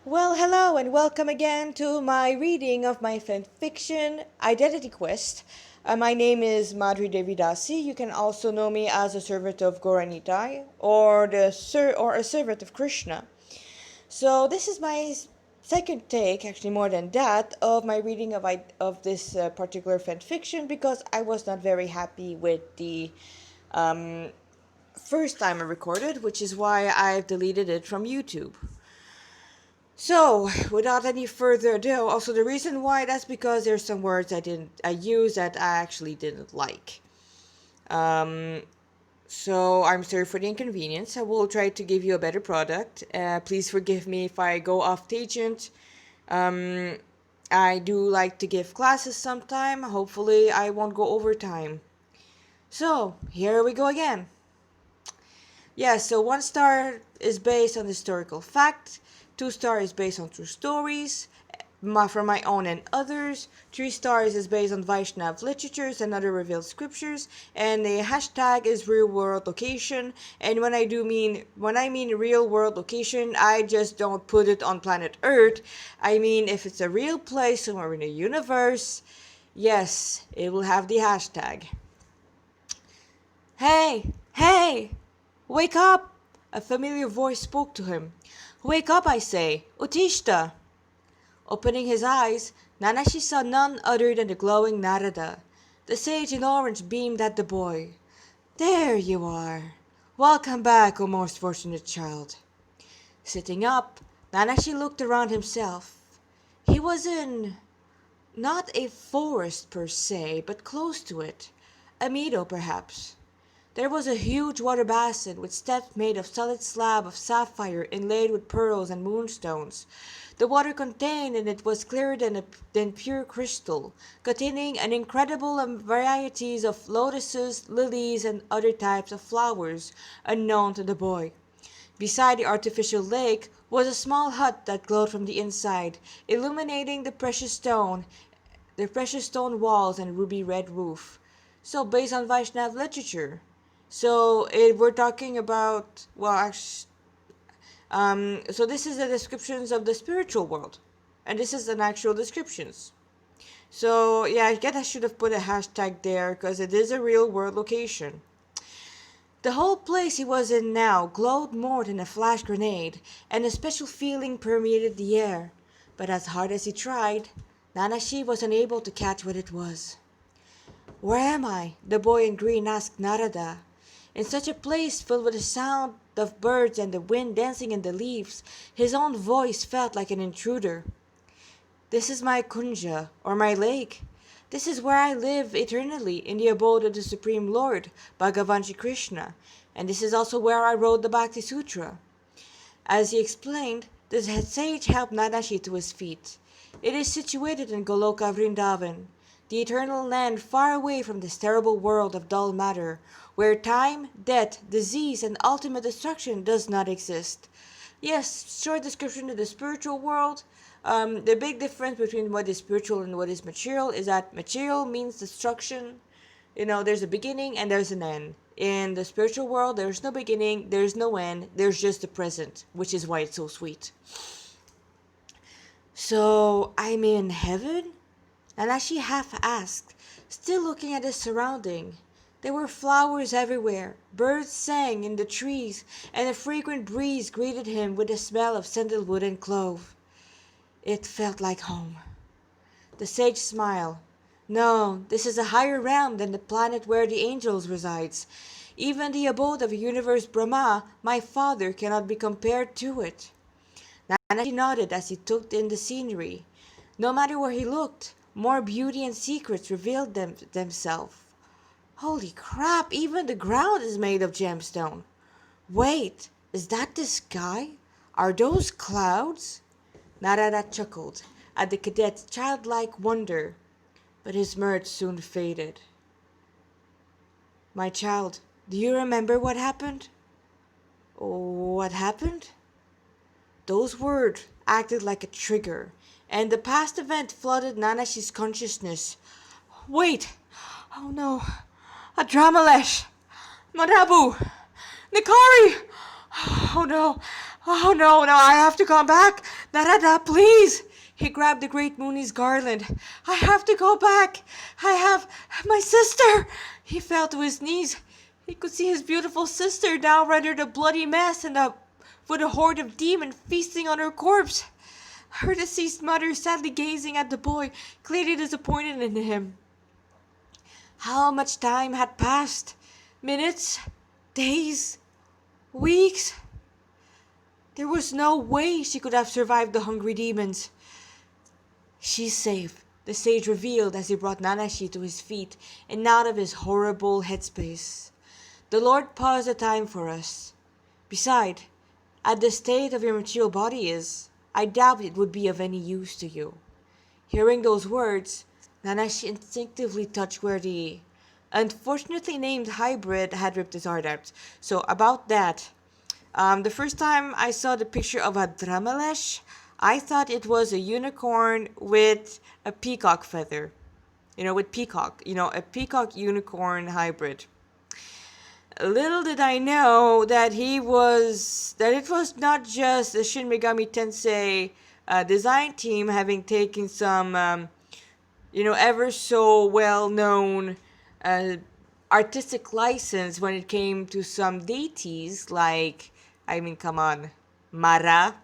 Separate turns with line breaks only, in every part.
Well, hello and welcome again to my reading of my fanfiction Identity Quest. My name is Madhuri Devidasi. You can also know me as a servant of Goranitai or a servant of Krishna. So this is my second take, actually more than that, of my reading of this particular fanfiction because I was not very happy with the um, first time I recorded, which is why I've deleted it from YouTube. So, without any further ado, also the reason why that's because there's some words I use that I actually didn't like. Um, so I'm sorry for the inconvenience. I will try to give you a better product. Please forgive me if I go off tangent. Um, I do like to give classes sometime. Hopefully, I won't go over time. So here we go again. Yeah, so 1 star is based on historical fact, 2 star is based on true stories, from my own and others, 3 stars is based on Vaishnav literatures and other revealed scriptures, and the hashtag is real world location. And when I mean real world location, I just don't put it on planet Earth. I mean if it's a real place somewhere in the universe, yes, it will have the hashtag. Hey, hey! Wake up! A familiar voice spoke to him. Wake up, I say! Utishta! Opening his eyes, Nanashi saw none other than the glowing Narada. The sage in orange beamed at the boy. There you are! Welcome back, O most fortunate child. Sitting up, Nanashi looked around himself. He was in not a forest per se, but close to it. A meadow, perhaps. There was a huge water basin with steps made of solid slab of sapphire inlaid with pearls and moonstones. The water contained in it was clearer than pure crystal, containing an incredible varieties of lotuses, lilies, and other types of flowers unknown to the boy. Beside the artificial lake was a small hut that glowed from the inside, illuminating the precious stone walls and ruby red roof. So based on Vaishnav literature. We're talking about, so this is the descriptions of the spiritual world, and this is an actual descriptions. So yeah, I guess I should have put a hashtag there because it is a real world location. The whole place he was in now glowed more than a flash grenade, and a special feeling permeated the air. But as hard as he tried, Nanashi was unable to catch what it was. Where am I? The boy in green asked Narada. In such a place filled with the sound of birds and the wind dancing in the leaves, his own voice felt like an intruder. This is my kunja, or my lake. This is where I live eternally in the abode of the Supreme Lord, Bhagavan Shri Krishna, and this is also where I wrote the Bhakti Sutra. As he explained, the sage helped Nanashi to his feet. It is situated in Goloka Vrindavan, the eternal land far away from this terrible world of dull matter, where time, death, disease, and ultimate destruction does not exist. Yes, short description of the spiritual world. The big difference between what is spiritual and what is material is that material means destruction. There's a beginning and there's an end. In the spiritual world, there's no beginning, there's no end, there's just the present, which is why it's so sweet. So, I'm in heaven? And as she half asked, still looking at his surrounding, there were flowers everywhere, birds sang in the trees, and a fragrant breeze greeted him with the smell of sandalwood and clove. It felt like home. The sage smiled. No, this is a higher realm than the planet where the angels resides. Even the abode of universe Brahma, my father, cannot be compared to it. Nanashi nodded as he took in the scenery. No matter where he looked, more beauty and secrets revealed themselves. Holy crap, even the ground is made of gemstone. Wait, is that the sky? Are those clouds? Narada chuckled at the cadet's childlike wonder, but his mirth soon faded. My child, do you remember what happened? What happened? Those words acted like a trigger, and the past event flooded Nanashi's consciousness. Wait! Oh no! Adramalesh! Madabu! Nikari! Oh no! Oh no, no, I have to come back. Narada, please. He grabbed the great Muni's garland. I have to go back. I have my sister. He fell to his knees. He could see his beautiful sister now rendered a bloody mess and with a horde of demons feasting on her corpse. Her deceased mother sadly gazing at the boy, clearly disappointed in him. How much time had passed? Minutes? Days? Weeks? There was no way she could have survived the hungry demons. She's safe, the sage revealed as he brought Nanashi to his feet and out of his horrible headspace. The Lord paused a time for us. Beside, at the state of your material body is, I doubt it would be of any use to you. Hearing those words, Nanashi instinctively touched where the unfortunately named hybrid had ripped his heart out. So about that, the first time I saw the picture of a Dramalesh, I thought it was a unicorn with a peacock feather. With peacock. A peacock unicorn hybrid. Little did I know that it was not just the Shin Megami Tensei design team having taken some, ever so well-known artistic license when it came to some deities like, come on, Mara.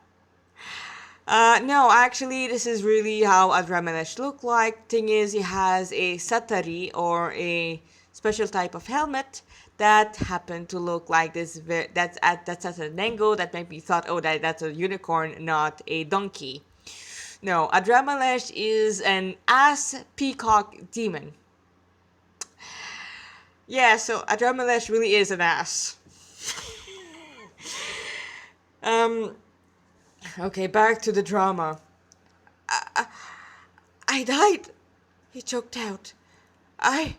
No, actually, this is really how a Dramalesh look like. Thing is, he has a satari, or a special type of helmet that happened to look like this. That's a Nengo that might be thought, oh, that's a unicorn, not a donkey. No, a Dramalesh is an ass peacock demon. Yeah, so a Dramalesh really is an ass. Okay, back to the drama. I died, he choked out. I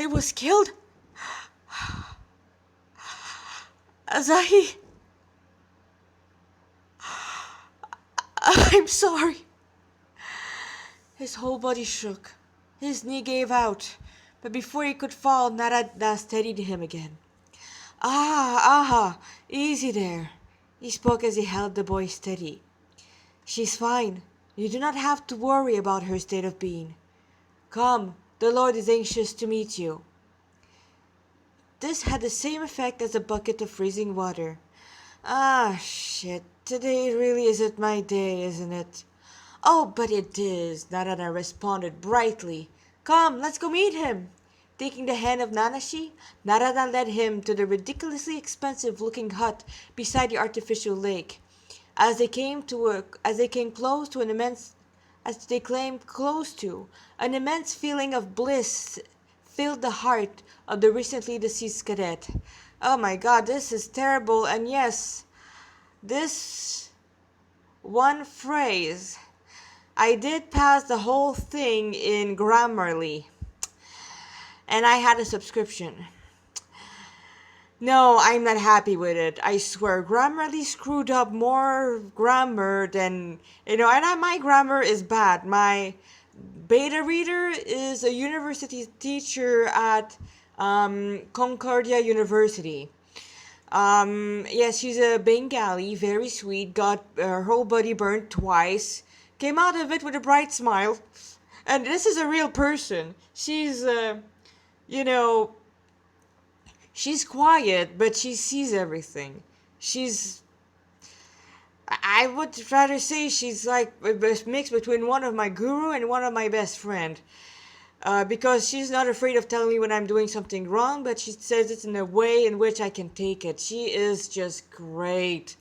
was killed. Asahi, I'm sorry. His whole body shook. His knee gave out, but before he could fall, Narada steadied him again. Easy there, he spoke as he held the boy steady. She's fine. You do not have to worry about her state of being. Come, the Lord is anxious to meet you. This had the same effect as a bucket of freezing water. Ah, shit. Today really isn't my day, isn't it? Oh, but it is, Narada responded brightly. Come, let's go meet him. Taking the hand of Nanashi, Narada led him to the ridiculously expensive-looking hut beside the artificial lake. As they came close to an immense feeling of bliss filled the heart of the recently deceased cadet. Oh my god, this is terrible, and yes, this one phrase. I did pass the whole thing in Grammarly, and I had a subscription. No, I'm not happy with it. I swear, Grammarly screwed up more grammar than, and my grammar is bad. My beta reader is a university teacher at Concordia University. Yes, she's a Bengali, very sweet, got her whole body burned twice, came out of it with a bright smile. And this is a real person. She's, she's quiet, but she sees everything. I would rather say she's like a mix between one of my guru and one of my best friend. Because she's not afraid of telling me when I'm doing something wrong, but she says it in a way in which I can take it. She is just great.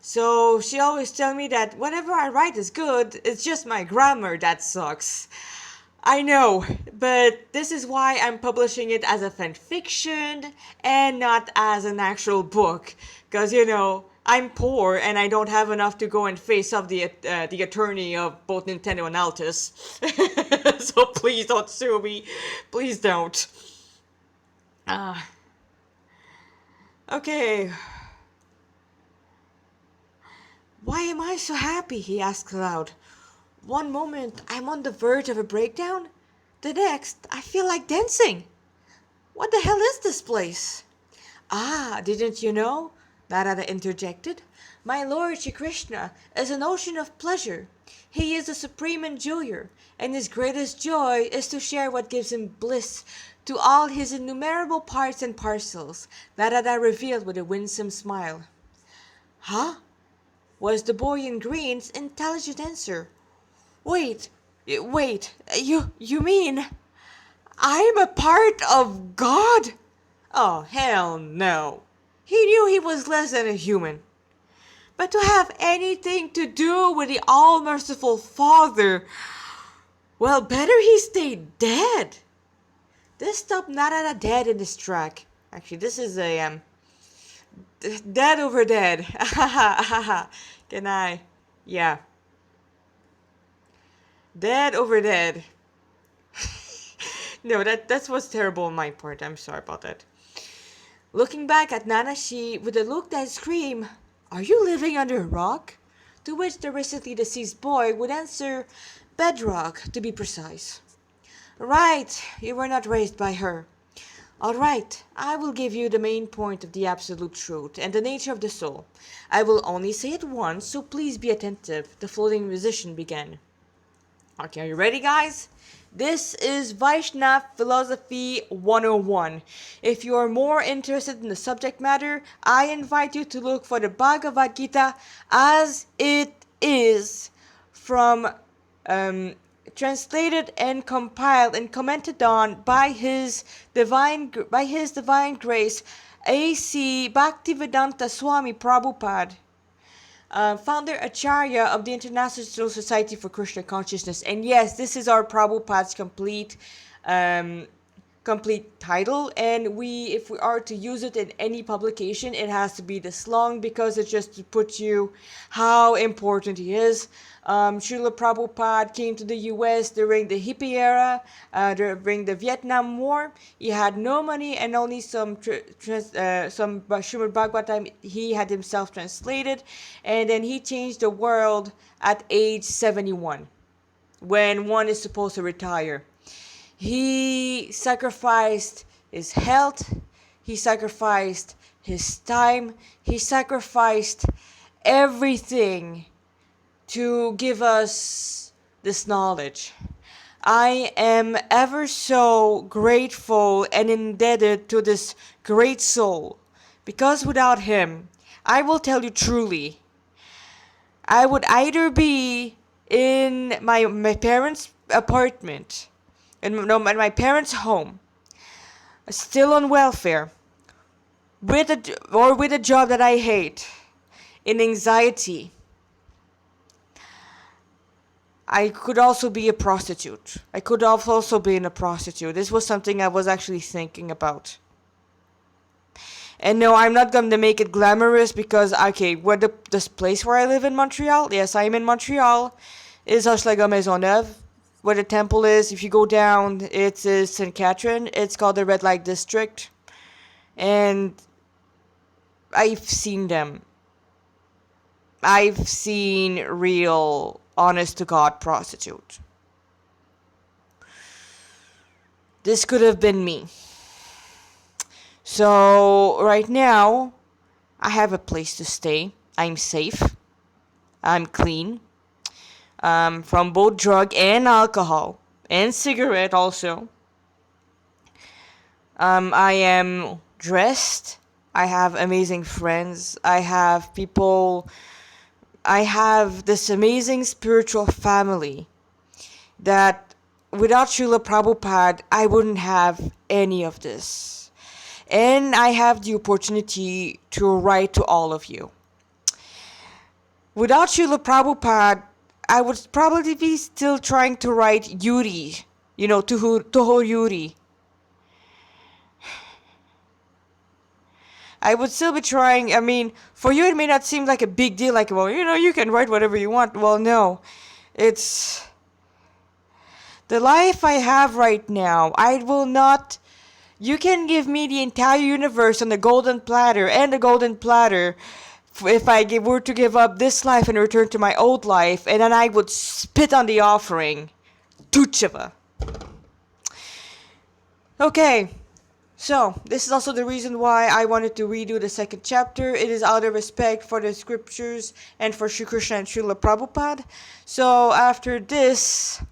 So she always tells me that whatever I write is good, it's just my grammar that sucks. I know, but this is why I'm publishing it as a fan fiction and not as an actual book. Because, I'm poor and I don't have enough to go and face off the attorney of both Nintendo and Altus. So please don't sue me. Please don't. Okay. Why am I so happy? He asked aloud. One moment, I'm on the verge of a breakdown. The next, I feel like dancing. What the hell is this place? Ah, didn't you know? Narada interjected. My Lord Shri Krishna is an ocean of pleasure. He is the supreme enjoyer, and his greatest joy is to share what gives him bliss to all his innumerable parts and parcels, Narada revealed with a winsome smile. Huh? Was the boy in green's intelligent answer. Wait, you mean I'm a part of God? Oh, hell no. He knew he was less than a human. But to have anything to do with the all-merciful Father, well, better he stayed dead. This stopped Narada dead in his track. Actually, this is a, dead over dead. Can I? Yeah. Dead over dead. No, that was terrible on my part. I'm sorry about that. Looking back at Nanashi with a look that screamed, Are you living under a rock? To which the recently deceased boy would answer, Bedrock, to be precise. Right, you were not raised by her. All right, I will give you the main point of the absolute truth and the nature of the soul. I will only say it once, so please be attentive. The floating musician began. Okay, are you ready, guys? This is Vaishnava Philosophy 101. If you are more interested in the subject matter, I invite you to look for the Bhagavad Gita as it is, from translated and compiled and commented on by His Divine Grace A.C. Bhaktivedanta Swami Prabhupada, founder Acharya of the International Society for Krishna Consciousness. And yes, this is our Prabhupada's complete title, and if we are to use it in any publication, it has to be this long, because it's just to put you how important he is. Srila Prabhupada came to the US during the hippie era, during the Vietnam War. He had no money and only some Srimad Bhagavatam he had himself translated, and then he changed the world at age 71, when one is supposed to retire. He sacrificed his health, he sacrificed his time, he sacrificed everything to give us this knowledge. I am ever so grateful and indebted to this great soul, because without him, I will tell you truly, I would either be in my parents' apartment, in my parents' home, still on welfare, with a job that I hate, in anxiety. I could also be a prostitute. I could have also been a prostitute. This was something I was actually thinking about. And no, I'm not going to make it glamorous, because, okay, this place where I live in Montreal, yes, I am in Montreal, is Hochelaga Maisonneuve, where the temple is. If you go down, it's St. Catherine. It's called the Red Light District. And I've seen them. I've seen real, honest-to-God prostitute. This could have been me. So, right now, I have a place to stay. I'm safe. I'm clean. From both drug and alcohol. And cigarette also. I am dressed. I have amazing friends. I have this amazing spiritual family that without Srila Prabhupada, I wouldn't have any of this. And I have the opportunity to write to all of you. Without Srila Prabhupada, I would probably be still trying to write Yuri, Toho Yuri. I would still be trying. I mean, for you it may not seem like a big deal, like, well, you can write whatever you want. Well, no. It's the life I have right now. I will not. You can give me the entire universe on the golden platter, if I were to give up this life and return to my old life, and then I would spit on the offering. Tucheva. Okay. So, this is also the reason why I wanted to redo the second chapter. It is out of respect for the scriptures and for Sri Krishna and Srila Prabhupada. So, after this,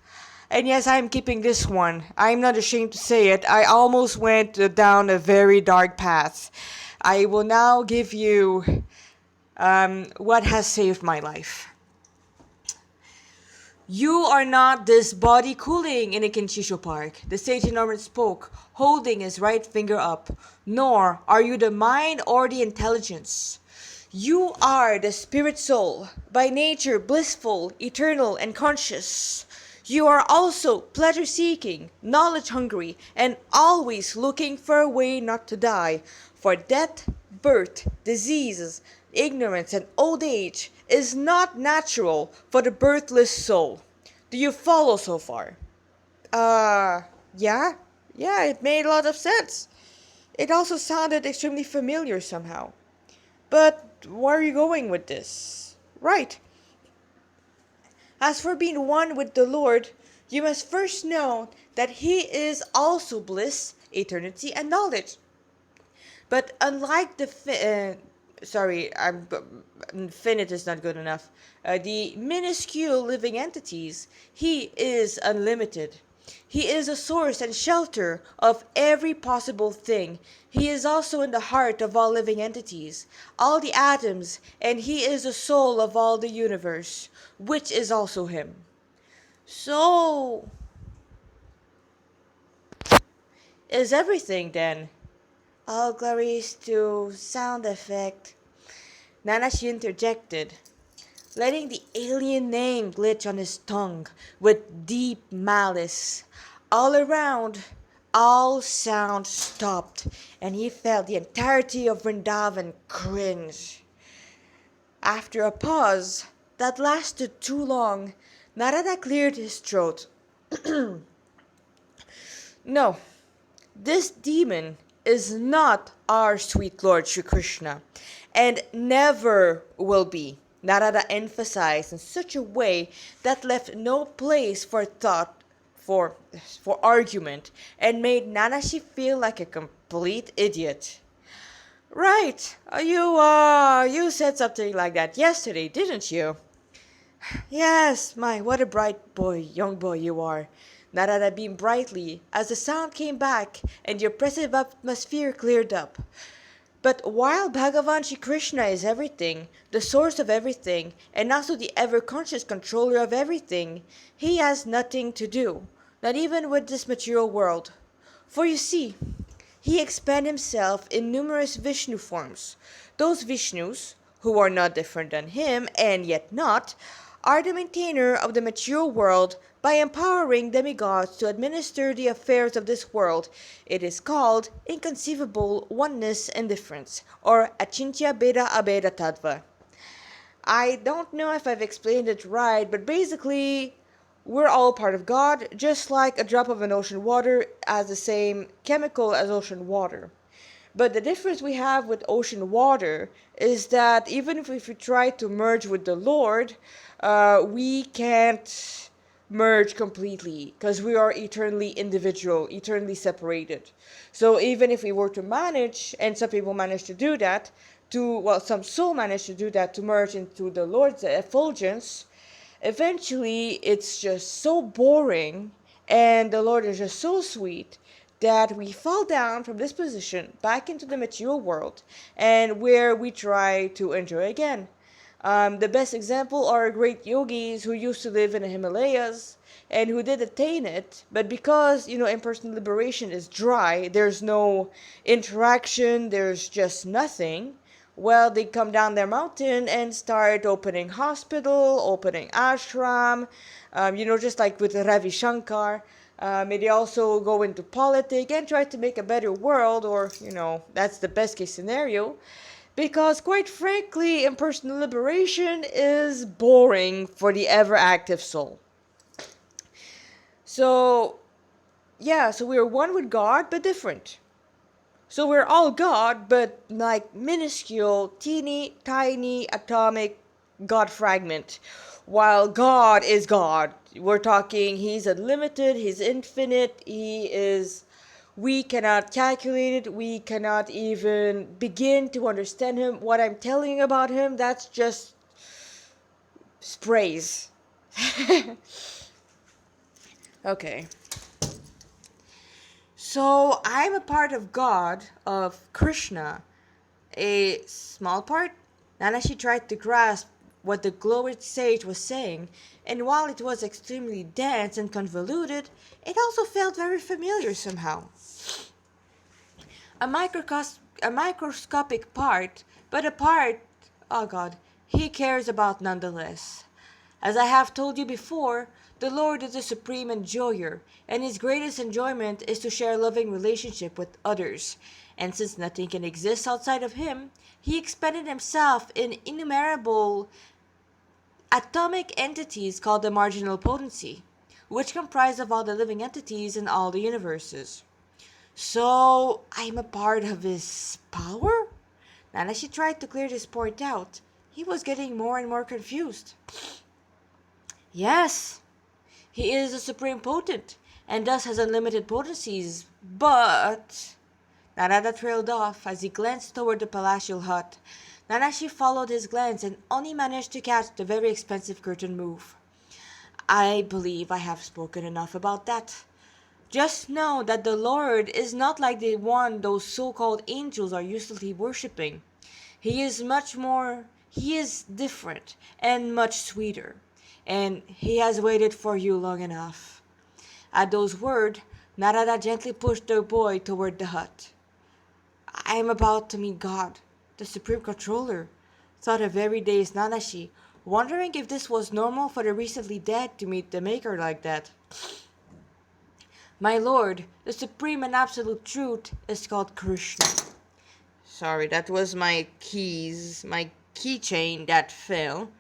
and yes, I'm keeping this one. I'm not ashamed to say it. I almost went down a very dark path. I will now give you what has saved my life. You are not this body cooling in a Kinchisho park, the sage Norman spoke, holding his right finger up. Nor are you the mind or the intelligence. You are the spirit soul, by nature blissful, eternal, and conscious. You are also pleasure seeking, knowledge hungry, and always looking for a way not to die. For death, birth, diseases, ignorance, and old age is not natural for the birthless soul. Do you follow so far? Yeah? Yeah, it made a lot of sense. It also sounded extremely familiar somehow. But where are you going with this? Right. As for being one with the Lord, you must first know that He is also bliss, eternity, and knowledge. But unlike the finite is not good enough. The minuscule living entities, He is unlimited. He is a source and shelter of every possible thing. He is also in the heart of all living entities, all the atoms, and He is the soul of all the universe, which is also Him. So, is everything then? All glories to sound effect. Nanashi interjected, letting the alien name glitch on his tongue with deep malice. All around, all sound stopped, and he felt the entirety of Vrindavan cringe. After a pause that lasted too long, Narada cleared his throat. No, this demon is not our sweet Lord Sri Krishna, and never will be, Narada emphasized in such a way that left no place for thought, for, for argument, and made Nanashi feel like a complete idiot. Right, you said something like that yesterday, didn't you? Yes, what a bright boy, young boy you are. Narada beamed brightly as the sound came back and the oppressive atmosphere cleared up. But while Bhagavan Shri Krishna is everything, the source of everything, and also the ever-conscious controller of everything, He has nothing to do, not even with this material world. For you see, He expanded Himself in numerous Vishnu forms. Those Vishnus, who are not different than Him and yet not, are the maintainer of the material world by empowering demigods to administer the affairs of this world. It is called inconceivable oneness and difference, or achintya beda abeda tattva. I don't know if I've explained it right, but basically, we're all part of God, just like a drop of an ocean water has the same chemical as ocean water. But the difference we have with ocean water is that even if we try to merge with the Lord, we can't merge completely because we are eternally individual, eternally separated. So even if we were to manage, and some people manage to do that, some soul manage to do that to merge into the Lord's effulgence, eventually it's just so boring and the Lord is just so sweet that we fall down from this position back into the material world and where we try to enjoy again. The best example are great yogis who used to live in the Himalayas and who did attain it, but because, impersonal liberation is dry, there's no interaction, there's just nothing. Well, they come down their mountain and start opening hospital, opening ashram, just like with Ravi Shankar. They also go into politics and try to make a better world, or, that's the best case scenario. Because, quite frankly, impersonal liberation is boring for the ever active soul. So, so we are one with God, but different. So we're all God, but like minuscule, teeny, tiny, atomic God fragment. While God is God. We're talking, He's unlimited, He's infinite, He is We cannot calculate it. We cannot even begin to understand him. What I'm telling about him, that's just sprays. Okay. So I'm a part of God, of Krishna, a small part. Nanashi tried to grasp what the glowing sage was saying, and while it was extremely dense and convoluted, it also felt very familiar somehow. A microscopic part, but a part, oh God, he cares about nonetheless. As I have told you before, the Lord is the supreme enjoyer, and his greatest enjoyment is to share loving relationship with others. And since nothing can exist outside of him, he expended himself in innumerable atomic entities called the marginal potency, which comprise of all the living entities in all the universes. So, I'm a part of his power? And as she tried to clear this point out, he was getting more and more confused. Yes, he is the supreme potent, and thus has unlimited potencies, but... Narada trailed off as he glanced toward the palatial hut. Nanashi followed his glance and only managed to catch the very expensive curtain move. I believe I have spoken enough about that. Just know that the Lord is not like the one those so-called angels are usually worshipping. He is different and much sweeter, and he has waited for you long enough. At those words, Narada gently pushed the boy toward the hut. I am about to meet God, the Supreme Controller, thought of every day's Nanashi, wondering if this was normal for the recently dead to meet the Maker like that. My lord, the supreme and absolute truth is called Krishna. Sorry, that was my keychain that fell.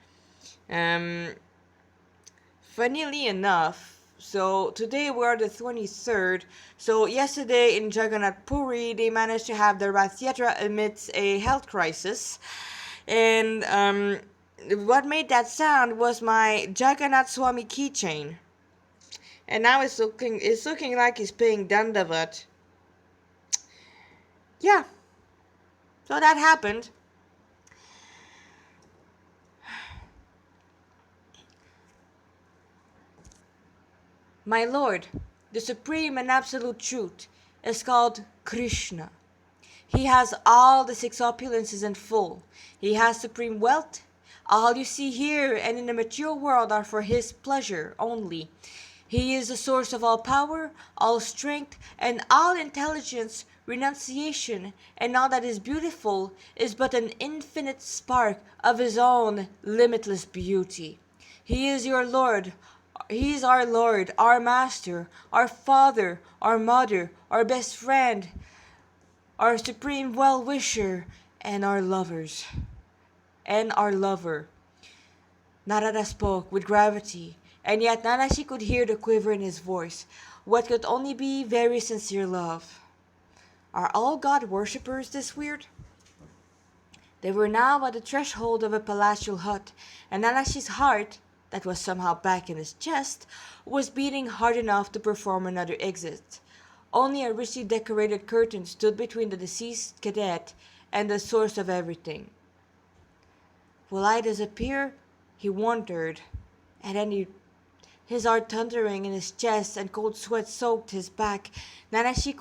Funnily enough, so today we're the 23rd. So yesterday in Jagannath Puri, they managed to have the Rath Yatra amidst a health crisis. And what made that sound was my Jagannath Swami keychain. And now it's looking like he's paying Dandavat. Yeah, so that happened. My lord, the supreme and absolute truth is called Krishna. He has all the six opulences in full. He has supreme wealth. All you see here and in the material world are for his pleasure only. He is the source of all power, all strength, and all intelligence, renunciation, and all that is beautiful is but an infinite spark of his own limitless beauty. He is your Lord. He is our Lord, our Master, our Father, our Mother, our best friend, our supreme well-wisher, and our lovers. And our lover. Narada spoke with gravity, and yet Nanashi could hear the quiver in his voice, what could only be very sincere love. Are all God worshippers this weird? They were now at the threshold of a palatial hut, and Nanashi's heart, that was somehow back in his chest, was beating hard enough to perform another exit. Only a richly decorated curtain stood between the deceased cadet and the source of everything. Will I disappear? He wondered, and then his heart thundering in his chest and cold sweat soaked his back. Nanashi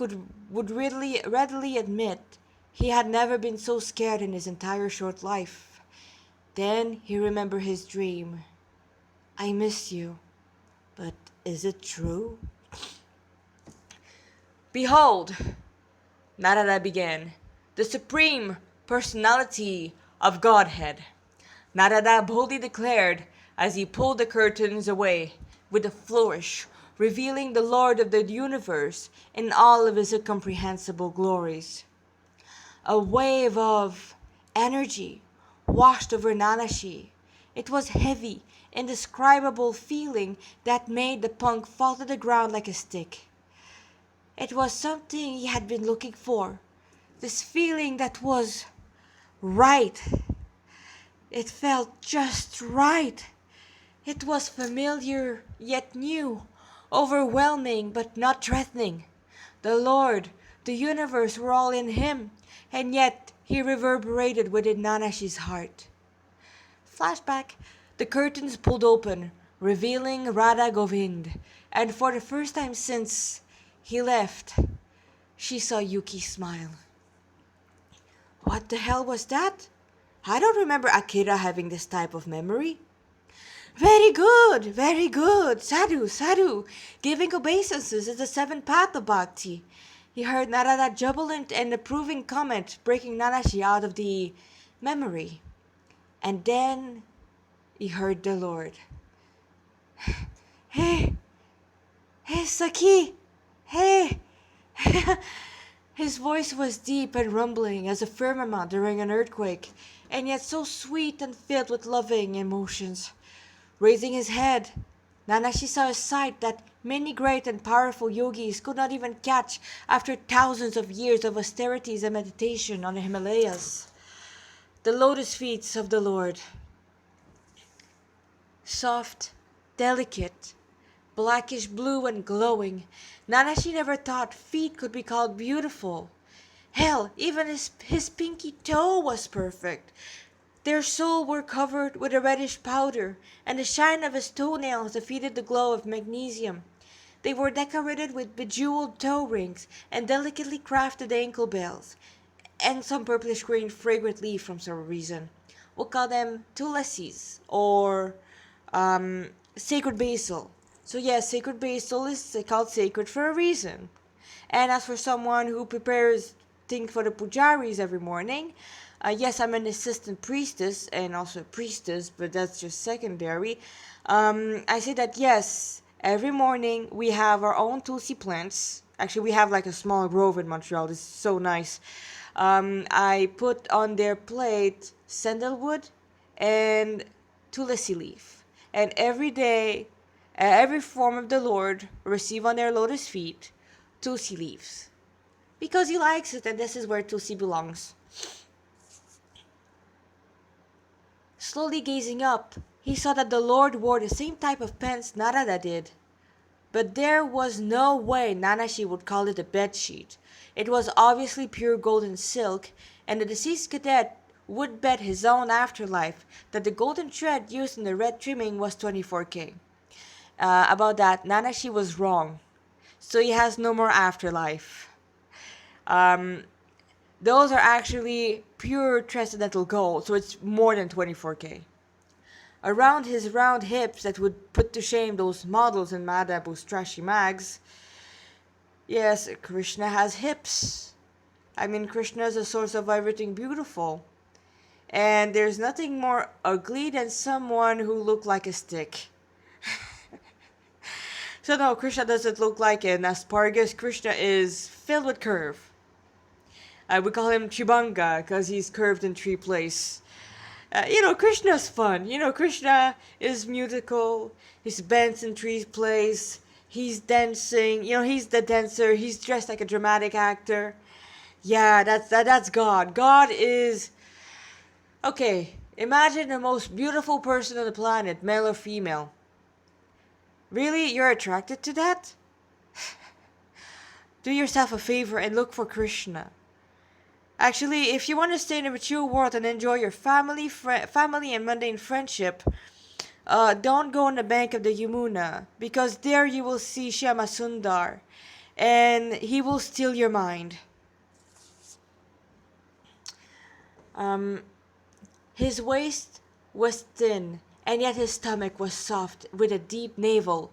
would readily admit he had never been so scared in his entire short life. Then he remembered his dream. I miss you, but is it true? Behold, Narada began, the supreme personality of Godhead. Narada boldly declared as he pulled the curtains away with a flourish, revealing the Lord of the universe in all of his incomprehensible glories. A wave of energy washed over Nanashi. It was heavy, indescribable feeling that made the punk fall to the ground like a stick. It was something he had been looking for. This feeling that was right. It felt just right. It was familiar yet new, overwhelming but not threatening. The Lord, the universe were all in him, and yet he reverberated within Nanashi's heart. Flashback. The curtains pulled open, revealing Radha Govind, and for the first time since he left, she saw Yuki smile. What the hell was that? I don't remember Akira having this type of memory. Very good, very good. Sadhu, sadhu. Giving obeisances is the seventh path of bhakti. He heard Narada's jubilant and approving comment, breaking Nanashi out of the memory. And then he heard the Lord. Hey, hey, Saki, hey. His voice was deep and rumbling as a firmament during an earthquake, and yet so sweet and filled with loving emotions. Raising his head, Nanashi saw a sight that many great and powerful yogis could not even catch after thousands of years of austerities and meditation on the Himalayas. The lotus feet of the Lord. Soft, delicate, blackish blue and glowing. Nanashi never thought feet could be called beautiful. Hell, even his pinky toe was perfect. Their soles were covered with a reddish powder, and the shine of his toenails defeated the glow of magnesium. They were decorated with bejeweled toe rings and delicately crafted ankle bells, and some purplish green fragrant leaf from some reason. We'll call them tulasis, or sacred basil. So yes, sacred basil is called sacred for a reason. And as for someone who prepares things for the pujaris every morning, yes, I'm an assistant priestess and also a priestess, but that's just secondary. I say that yes, every morning we have our own tulsi plants. Actually, we have like a small grove in Montreal. This is so nice. I put on their plate sandalwood and tulsi leaf. And every day, every form of the Lord receive on their lotus feet tulsi leaves. Because he likes it, and this is where tulsi belongs. Slowly gazing up, he saw that the Lord wore the same type of pants Narada did. But there was no way Nanashi would call it a bedsheet. It was obviously pure golden silk, and the deceased cadet would bet his own afterlife that the golden thread used in the red trimming was 24K. About that, Nanashi was wrong. So he has no more afterlife. Those are actually pure transcendental gold, so it's more than 24K. Around his round hips that would put to shame those models in Madhabu's trashy mags. Yes, Krishna has hips. I mean, Krishna is a source of everything beautiful. And there's nothing more ugly than someone who looked like a stick. So no, Krishna doesn't look like an asparagus. Krishna is filled with curve. We call him Chibanga because he's curved in three places. Krishna's fun. Krishna is musical. He's bent in three places. He's dancing. He's the dancer. He's dressed like a dramatic actor. Yeah, that's God. God is... Okay, imagine the most beautiful person on the planet, male or female. Really? You're attracted to that? Do yourself a favor and look for Krishna. Actually, if you want to stay in a mature world and enjoy your family and mundane friendship, don't go on the bank of the Yamuna, because there you will see Shyama Sundar, and he will steal your mind. His waist was thin, and yet his stomach was soft, with a deep navel,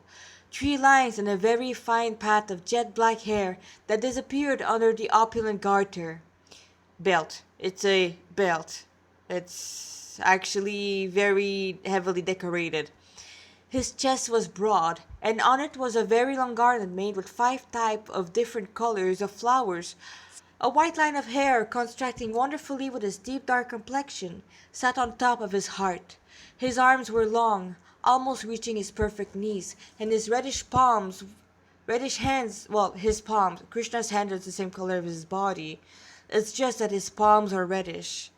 3 lines and a very fine patch of jet black hair that disappeared under the opulent garter. Belt. It's a belt. It's actually very heavily decorated. His chest was broad, and on it was a very long garland made with 5 types of different colors of flowers. A white line of hair, contrasting wonderfully with his deep dark complexion, sat on top of his heart. His arms were long, almost reaching his perfect knees, and his reddish hands, his palms, Krishna's hand is the same color of his body. It's just that his palms are reddish,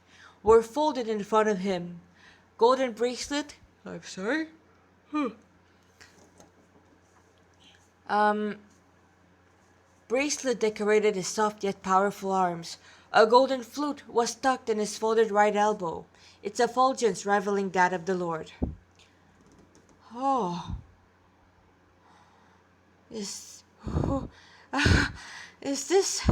were folded in front of him. Golden bracelet. I'm sorry? bracelet decorated his soft yet powerful arms. A golden flute was tucked in his folded right elbow, its effulgence rivaling that of the Lord. Oh, is, oh, is this,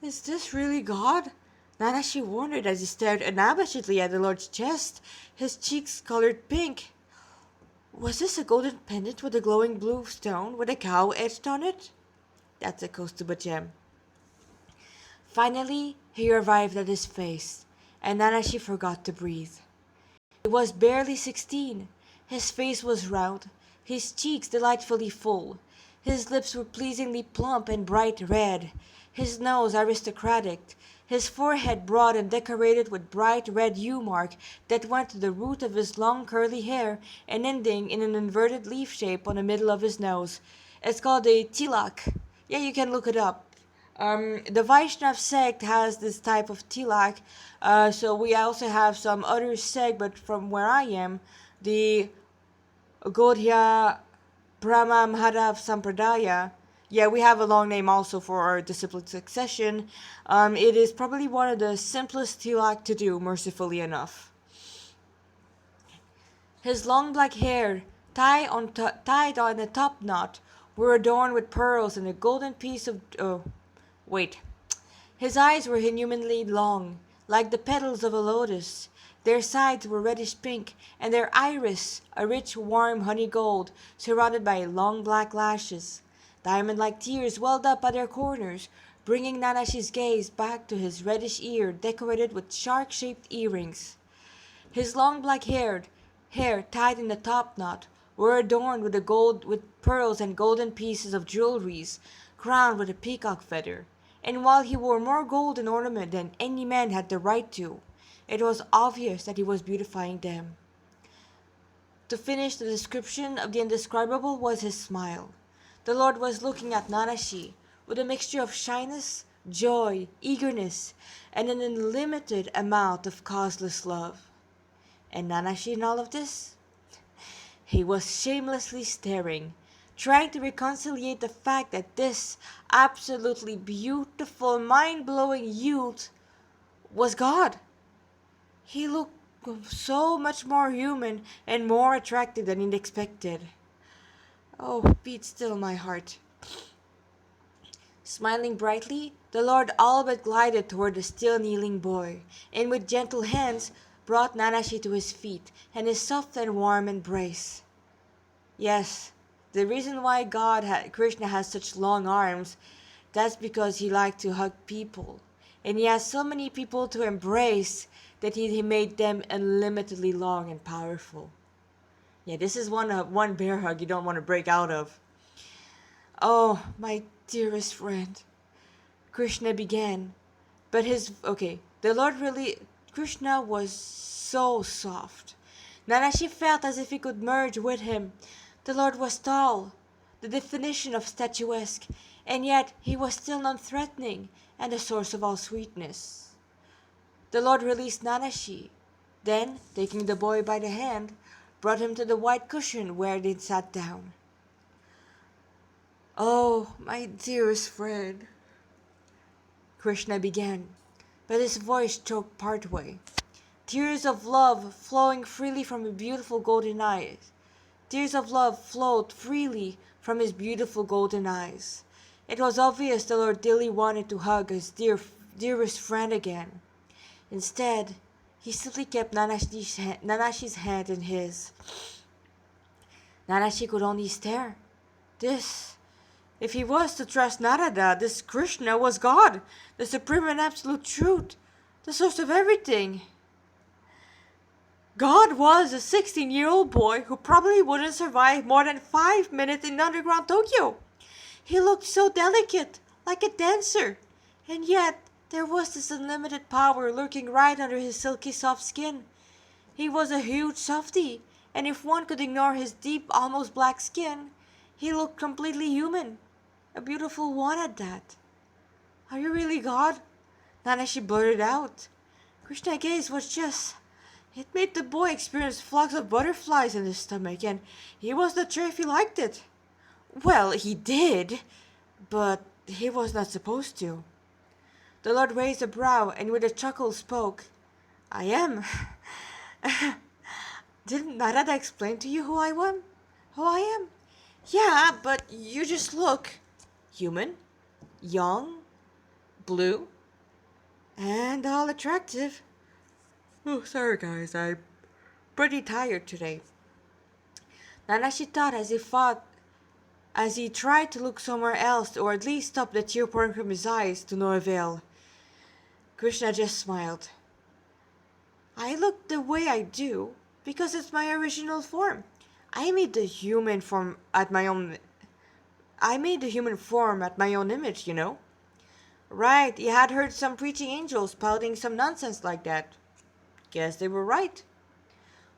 is this really God? Nanashi wondered as he stared unabashedly at the Lord's chest, his cheeks colored pink. Was this a golden pendant with a glowing blue stone with a cow etched on it? That's a Kostuba gem. Finally, he arrived at his face, and Nanashi forgot to breathe. He was barely 16. His face was round, his cheeks delightfully full. His lips were pleasingly plump and bright red, his nose aristocratic, his forehead broad and decorated with bright red U-mark that went to the root of his long curly hair and ending in an inverted leaf shape on the middle of his nose. It's called a tilak. Yeah, you can look it up. The Vaishnav sect has this type of tilak, so we also have some other sect, but from where I am, the Gaudhya Brahma Madhav Sampradaya. Yeah, we have a long name also for our discipline succession. It is probably one of the simplest tilak to do, mercifully enough. His long black hair, tied on a top knot, were adorned with pearls and a golden piece of... Oh, wait. His eyes were inhumanly long, like the petals of a lotus. Their sides were reddish pink, and their iris a rich, warm honey gold, surrounded by long black lashes. Diamond-like tears welled up at their corners, bringing Nanashi's gaze back to his reddish ear decorated with shark-shaped earrings. His long black hair tied in a top knot, were adorned with pearls and golden pieces of jewelries, crowned with a peacock feather. And while he wore more gold and ornament than any man had the right to, it was obvious that he was beautifying them. To finish the description of the indescribable was his smile. The Lord was looking at Nanashi with a mixture of shyness, joy, eagerness, and an unlimited amount of causeless love. And Nanashi in all of this? He was shamelessly staring, trying to reconcile the fact that this absolutely beautiful, mind-blowing youth was God. He looked so much more human and more attractive than he'd expected. Oh, beat still my heart. Smiling brightly, the Lord all but glided toward the still kneeling boy, and with gentle hands brought Nanashi to his feet and his soft and warm embrace. Yes, the reason why Krishna has such long arms, that's because he liked to hug people. And he has so many people to embrace that he made them unlimitedly long and powerful. Yeah, this is one bear hug you don't want to break out of. Oh, my dearest friend, Krishna began. But Krishna was so soft. Nanashi felt as if he could merge with him. The Lord was tall, the definition of statuesque, and yet he was still non-threatening and the source of all sweetness. The Lord released Nanashi, then, taking the boy by the hand, brought him to the white cushion where they sat down. Oh, my dearest friend, Krishna began, but his voice choked partway. Tears of love flowing freely from his beautiful golden eyes. Tears of love flowed freely from his beautiful golden eyes. It was obvious the Lord Dilly wanted to hug his dearest friend again. Instead, he simply kept Nanashi's hand in his. Nanashi could only stare. If he was to trust Narada, this Krishna was God, the supreme and absolute truth, the source of everything. God was a 16-year-old boy who probably wouldn't survive more than 5 minutes in underground Tokyo. He looked so delicate, like a dancer, and yet there was this unlimited power lurking right under his silky soft skin. He was a huge softy, and if one could ignore his deep, almost black skin, he looked completely human. A beautiful one at that. Are you really God? Nanashi blurted out. Krishna's gaze was just... It made the boy experience flocks of butterflies in his stomach, and he was not sure if he liked it. Well, he did, But he was not supposed to. The Lord raised a brow and with a chuckle spoke. I am. Didn't Narada explain to you who I am? Who I am? Yeah, but you just look human, young, blue, and all attractive. Oh, sorry guys, I'm pretty tired today. Nanashi thought as he tried to look somewhere else or at least stop the tear pouring from his eyes to no avail. Krishna just smiled. I look the way I do because it's my original form. I made the human form at my own I made the human form at my own image, you know. Right, you had heard some preaching angels spouting some nonsense like that. Guess they were right.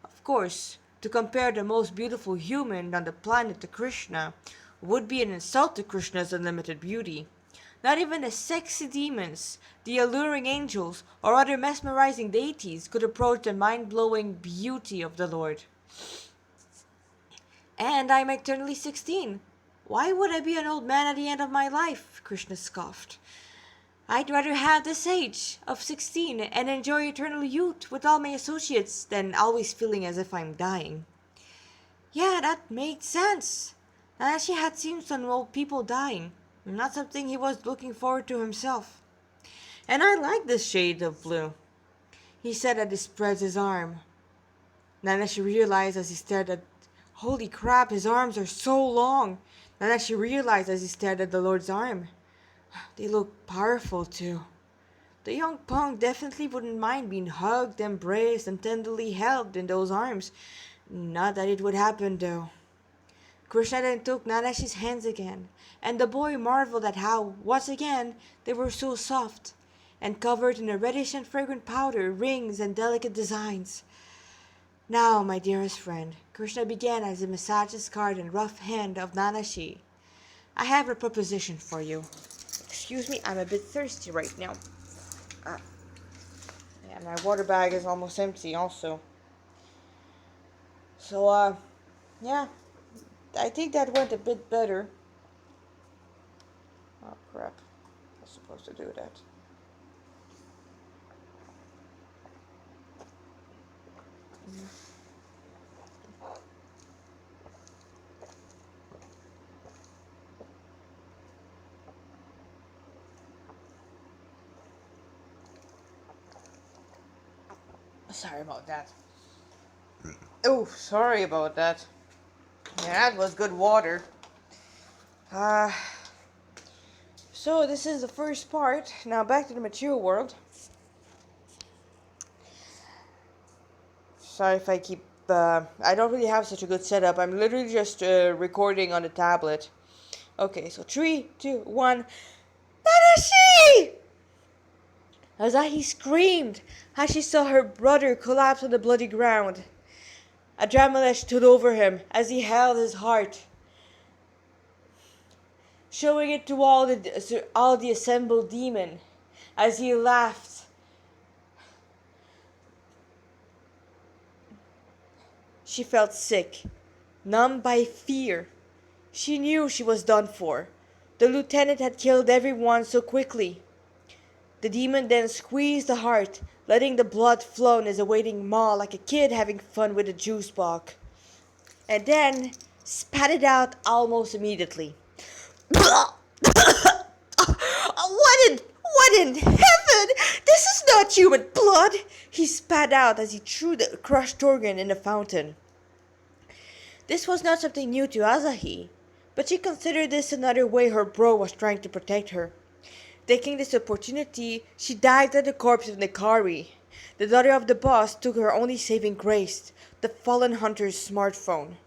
Of course, to compare the most beautiful human on the planet to Krishna would be an insult to Krishna's unlimited beauty. Not even the sexy demons, the alluring angels, or other mesmerizing deities could approach the mind-blowing beauty of the Lord. And I'm eternally 16. Why would I be an old man at the end of my life? Krishna scoffed. I'd rather have this age of 16 and enjoy eternal youth with all my associates than always feeling as if I'm dying. Yeah, that made sense. Nanashi had seen some old people dying, not something he was looking forward to himself. And I like this shade of blue, he said as he spread his arm. Nanashi realized as he stared at holy crap, his arms are so long. Nanashi realized as he stared at the Lord's arm. They look powerful too. The young punk definitely wouldn't mind being hugged, embraced, and tenderly held in those arms. Not that it would happen though. Krishna then took Nanashi's hands again, and the boy marveled at how, once again, they were so soft, and covered in a reddish and fragrant powder, rings, and delicate designs. Now, my dearest friend, Krishna began as he massaged the scarred and rough hand of Nanashi. I have a proposition for you. Excuse me, I'm a bit thirsty right now. Yeah, my water bag is almost empty also. So, yeah, I think that went a bit better. Oh, crap. I was supposed to do that. Sorry about that. Oh, sorry about that. Yeah, that was good water. Uh, so this is the first part. Now back to the material world. Sorry if I keep... I don't really have such a good setup. I'm literally just recording on the tablet. Okay, so 3, 2, 1. Tadashi! Asahi screamed as she saw her brother collapse on the bloody ground. Adramalesh stood over him as he held his heart, showing it to all the assembled demon as he laughed. She felt sick, numb by fear. She knew she was done for. The lieutenant had killed everyone so quickly. The demon then squeezed the heart, letting the blood flow in his awaiting maw like a kid having fun with a juice box, and then spat it out almost immediately. What in heaven? This is not human blood! He spat out as he threw the crushed organ in the fountain. This was not something new to Asahi, but she considered this another way her bro was trying to protect her. Taking this opportunity, she dived at the corpse of Nikari. The daughter of the boss took her only saving grace, the fallen hunter's smartphone.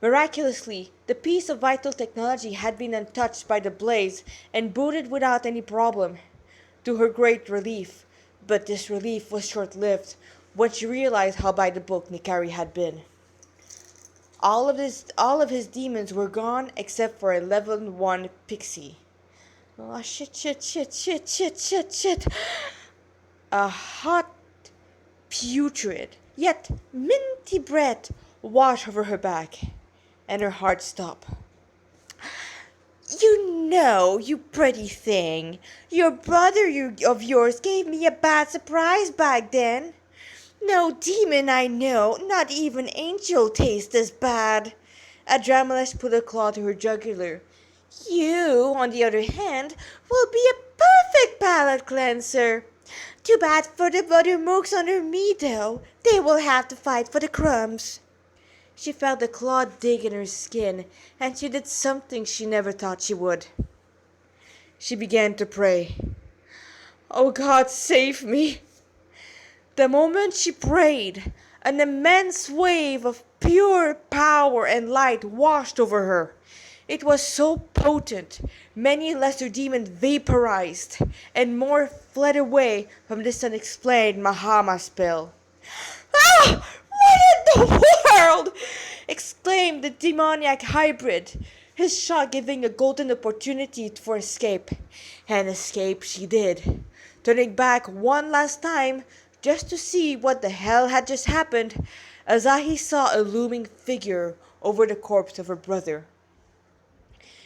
Miraculously, the piece of vital technology had been untouched by the blaze and booted without any problem, to her great relief. But this relief was short-lived when she realized how by the book Nikari had been. All of his demons were gone except for a level 1 pixie. Oh, shit. A hot, putrid, yet minty breath washed over her back, and her heart stopped. You know, you pretty thing, your of yours gave me a bad surprise back then. No demon I know, not even angel, tastes as bad. Adramelech put a claw to her jugular. You, on the other hand, will be a perfect palate cleanser. Too bad for the butter mooks under me, though. They will have to fight for the crumbs. She felt the claw dig in her skin, and she did something she never thought she would. She began to pray. Oh God, save me! The moment she prayed, an immense wave of pure power and light washed over her. It was so potent, many lesser demons vaporized, and more fled away from this unexplained Mahama spell. Ah! What in the world? Exclaimed the demoniac hybrid, his shot giving a golden opportunity for escape. And escape she did, turning back one last time just to see what the hell had just happened. Azahi saw a looming figure over the corpse of her brother.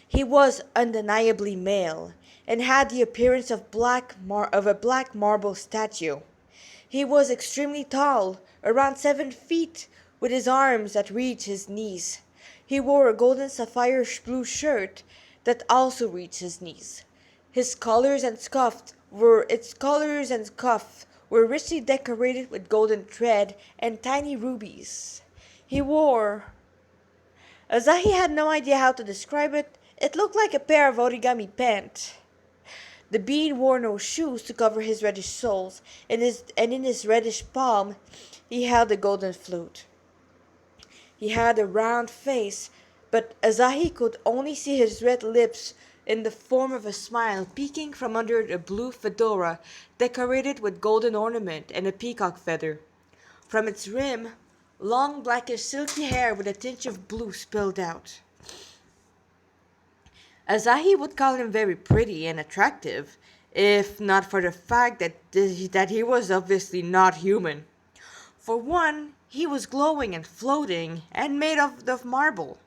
He was undeniably male, and had the appearance of a black marble statue. He was extremely tall, around 7 feet, with his arms that reached his knees. He wore a golden sapphire blue shirt that also reached his knees. Its collars and cuffs were richly decorated with golden thread and tiny rubies. He wore Azahi had no idea how to describe it. It looked like a pair of origami pants. The being wore no shoes to cover his reddish soles, and in his reddish palm he held a golden flute. He had a round face, but Azahi could only see his red lips in the form of a smile peeking from under a blue fedora decorated with golden ornament and a peacock feather. From its rim, long blackish silky hair with a tinge of blue spilled out. Azahi would call him very pretty and attractive, if not for the fact that he was obviously not human. For one, he was glowing and floating and made of marble.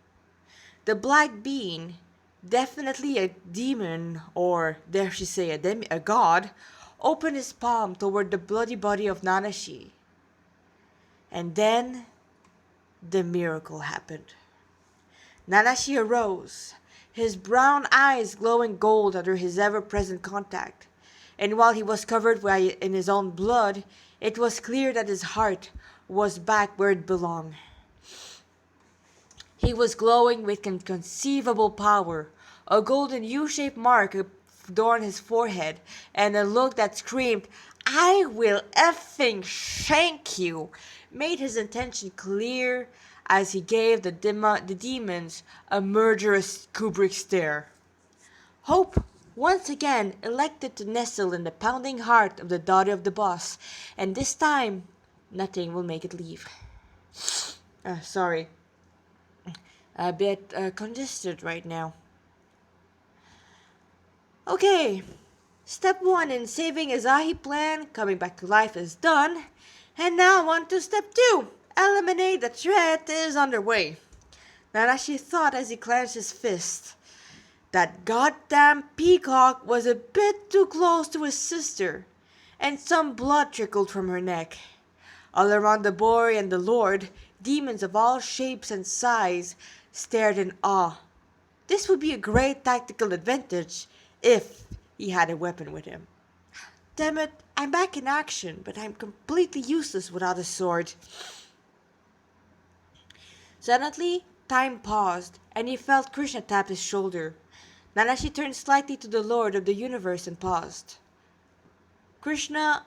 The black being, definitely a demon, or dare she say a god, opened his palm toward the bloody body of Nanashi. And then the miracle happened. Nanashi arose, his brown eyes glowing gold under his ever-present contact, and while he was covered in his own blood, it was clear that his heart was back where it belonged. He was glowing with inconceivable power. A golden U-shaped mark adorned his forehead, and a look that screamed, "I will effing shank you," made his intention clear as he gave the demons a murderous Kubrick stare. Hope once again elected to nestle in the pounding heart of the daughter of the boss, and this time nothing will make it leave. Sorry. A bit congested right now. Okay, step 1 in saving Azahi plan, coming back to life, is done. And now on to step 2. Eliminate the threat is underway. Nanashi thought as he clenched his fist. That goddamn peacock was a bit too close to his sister, and some blood trickled from her neck. All around the boy and the lord, demons of all shapes and size stared in awe. This would be a great tactical advantage if he had a weapon with him. Damn it, I'm back in action, but I'm completely useless without a sword. Suddenly, time paused, and he felt Krishna tap his shoulder. Nanashi turned slightly to the Lord of the Universe and paused. Krishna,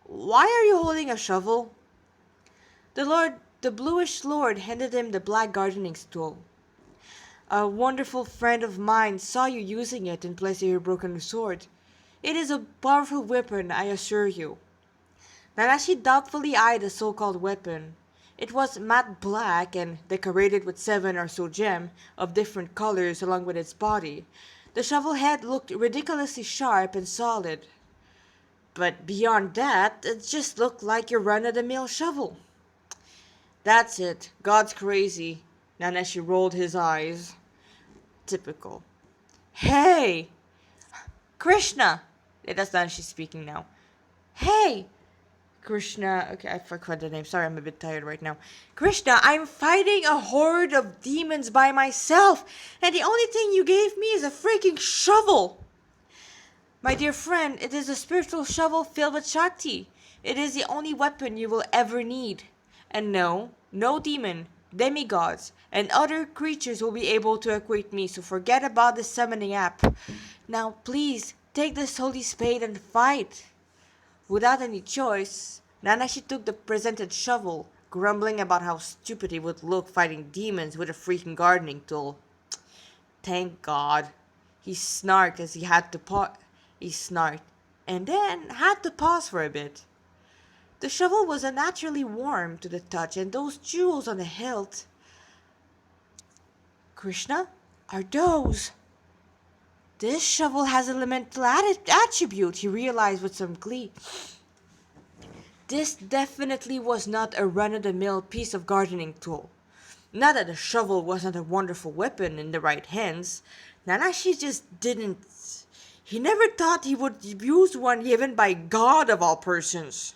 why are you holding a shovel? The bluish Lord handed him the black gardening tool. A wonderful friend of mine saw you using it in place of your broken sword. It is a powerful weapon, I assure you. Nanashi doubtfully eyed the so-called weapon. It was matte black and decorated with 7 or so gems of different colors along with its body. The shovel head looked ridiculously sharp and solid. But beyond that, it just looked like your run-of-the-mill shovel. That's it. God's crazy. Nanashi rolled his eyes. Typical. Hey! Krishna! That's Nanashi speaking now. Hey! Krishna, okay, I forgot the name. Sorry, I'm a bit tired right now. Krishna, I'm fighting a horde of demons by myself, and the only thing you gave me is a freaking shovel. My dear friend, it is a spiritual shovel filled with Shakti. It is the only weapon you will ever need. And no, no demon, demigods, and other creatures will be able to equate me, so forget about the summoning app. Now, please, take this holy spade and fight. Without any choice, Nanashi took the presented shovel, grumbling about how stupid he would look fighting demons with a freaking gardening tool. Thank God. He snarked as he snarked, and then had to pause for a bit. The shovel was unnaturally warm to the touch, and those jewels on the hilt. Krishna, are those? This shovel has elemental attribute, he realized with some glee. This definitely was not a run-of-the-mill piece of gardening tool. Not that a shovel wasn't a wonderful weapon in the right hands. Nanashi just didn't. He never thought he would use one given by God of all persons.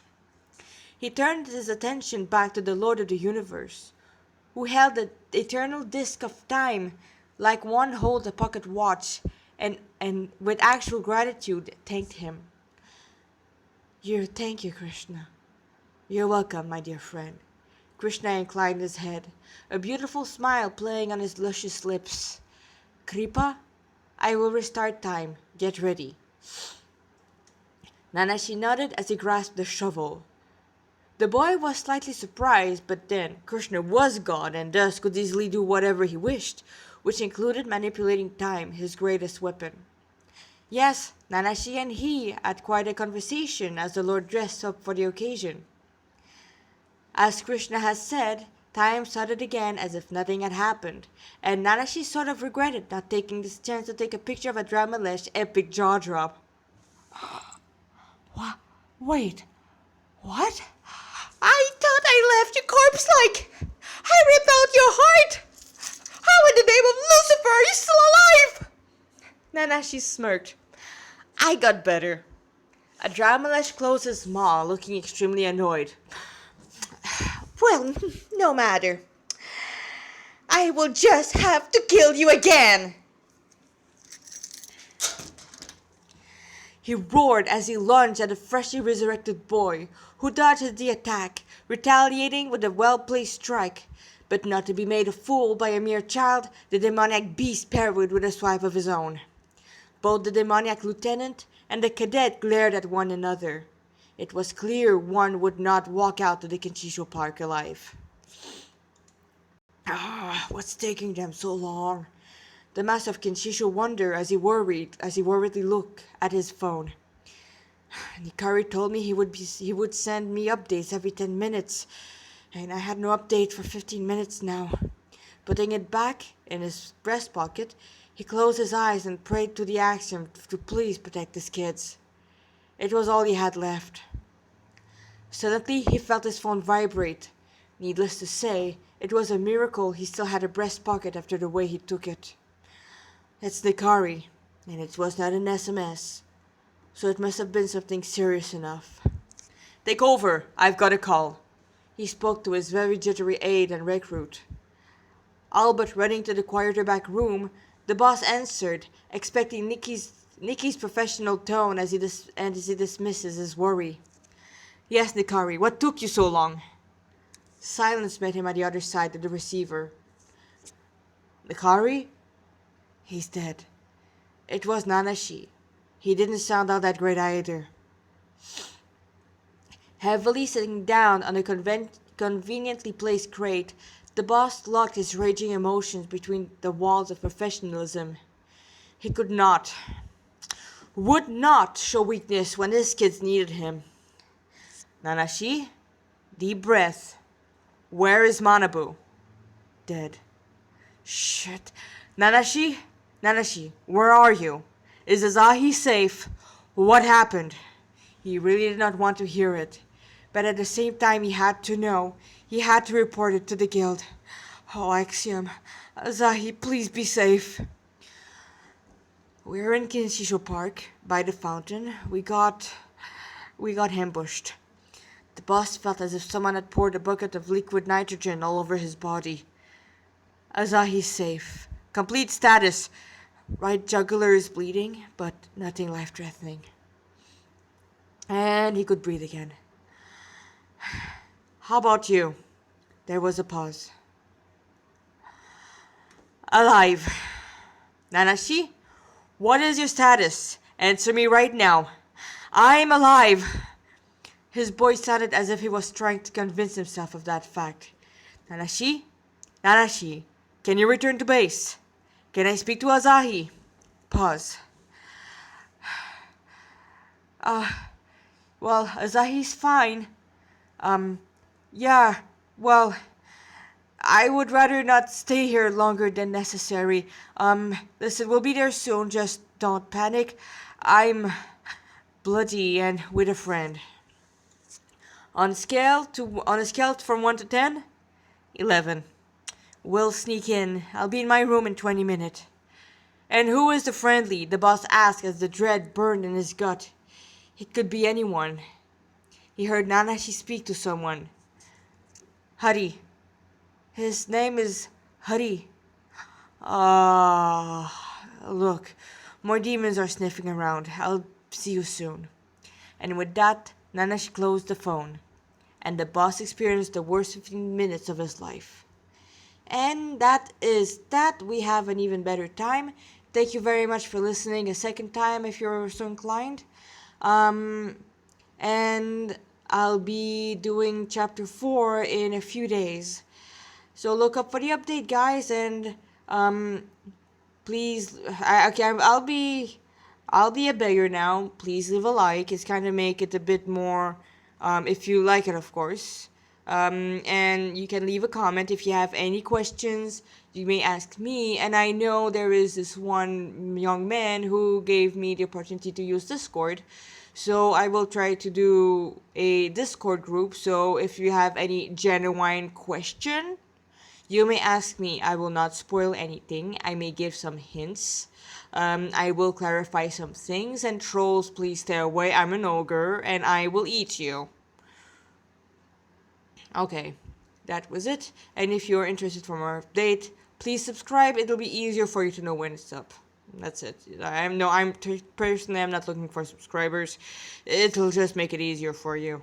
He turned his attention back to the Lord of the Universe, who held the eternal disk of time like one holds a pocket watch, and with actual gratitude thanked him. Thank you, Krishna. You're welcome, my dear friend. Krishna inclined his head, a beautiful smile playing on his luscious lips. Kripa, I will restart time. Get ready. Nanashi nodded as he grasped the shovel. The boy was slightly surprised, but then Krishna was God and thus could easily do whatever he wished, which included manipulating time, his greatest weapon. Yes, Nanashi and he had quite a conversation as the Lord dressed up for the occasion. As Krishna has said, time started again as if nothing had happened, and Nanashi sort of regretted not taking this chance to take a picture of a Dramalesh epic jaw drop. Wait, what? I thought I left your corpse like I ripped out your heart! How in the name of Lucifer are you still alive? Nanashi smirked. I got better. A Dramalesh closed his maw, looking extremely annoyed. Well, no matter. I will just have to kill you again. He roared as he lunged at the freshly resurrected boy, who dodged the attack, retaliating with a well-placed strike. But not to be made a fool by a mere child, the demoniac beast parried with a swipe of his own. Both the demoniac lieutenant and the cadet glared at one another. It was clear one would not walk out to the Kinshisho Park alive. What's taking them so long? The master of Kinshisho wondered as he worriedly looked at his phone. Nikari told me he would send me updates every 10 minutes, and I had no update for 15 minutes now. Putting it back in his breast pocket, he closed his eyes and prayed to the Axiom to please protect his kids. It was all he had left. Suddenly, he felt his phone vibrate. Needless to say, it was a miracle he still had a breast pocket after the way he took it. It's Nikari, and it was not an SMS, so it must have been something serious enough. Take over, I've got a call. He spoke to his very jittery aide and recruit. All but running to the quarterback room, the boss answered, expecting Nikki's professional tone as he dismisses his worry. Yes, Nikari, what took you so long? Silence met him at the other side of the receiver. Nikari? He's dead. It was Nanashi. He didn't sound all that great either. Heavily sitting down on a conveniently placed crate, the boss locked his raging emotions between the walls of professionalism. He would not show weakness when his kids needed him. Nanashi, deep breath. Where is Manabu? Dead. Shit. Nanashi, where are you? Is Asahi safe? What happened? He really did not want to hear it, but at the same time he had to know. He had to report it to the guild. Oh, Axiom, Asahi, please be safe. We're in Kinshisho Park by the fountain. We got ambushed. The boss felt as if someone had poured a bucket of liquid nitrogen all over his body. Asahi's safe. Complete status. Right jugular is bleeding, but nothing life-threatening. And he could breathe again. How about you? There was a pause. Alive. Nanashi, what is your status? Answer me right now. I'm alive. His voice sounded as if he was trying to convince himself of that fact. Nanashi? Nanashi, can you return to base? Can I speak to Asahi? Pause. Well, Asahi's fine. Yeah, well, I would rather not stay here longer than necessary. Listen, we'll be there soon, just don't panic. I'm bloody and with a friend. On a scale from 1 to 10, 11. We'll sneak in. I'll be in my room in 20 minutes. And who is the friendly? The boss asked as the dread burned in his gut. It could be anyone. He heard Nanashi speak to someone. Hari. His name is Hari. Look, more demons are sniffing around. I'll see you soon. And with that, Nanashi closed the phone. And the boss experienced the worst 15 minutes of his life. And that is that. We have an even better time. Thank you very much for listening a second time if you're so inclined. And I'll be doing chapter 4 in a few days. So look up for the update, guys, and please, I'll be a beggar now. Please leave a like. It's kind of make it a bit more, if you like it, of course. And you can leave a comment if you have any questions. You may ask me, and I know there is this one young man who gave me the opportunity to use Discord. So I will try to do a Discord group. So if you have any genuine question, you may ask me. I will not spoil anything. I may give some hints. I will clarify some things. And trolls, please stay away. I'm an ogre and I will eat you. Okay, that was it. And if you're interested for more update, please subscribe. It'll be easier for you to know when it's up. That's it. Personally, I'm not looking for subscribers. It'll just make it easier for you.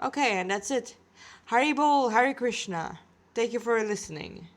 Okay, and that's it. Hari Bol, Hari Krishna. Thank you for listening.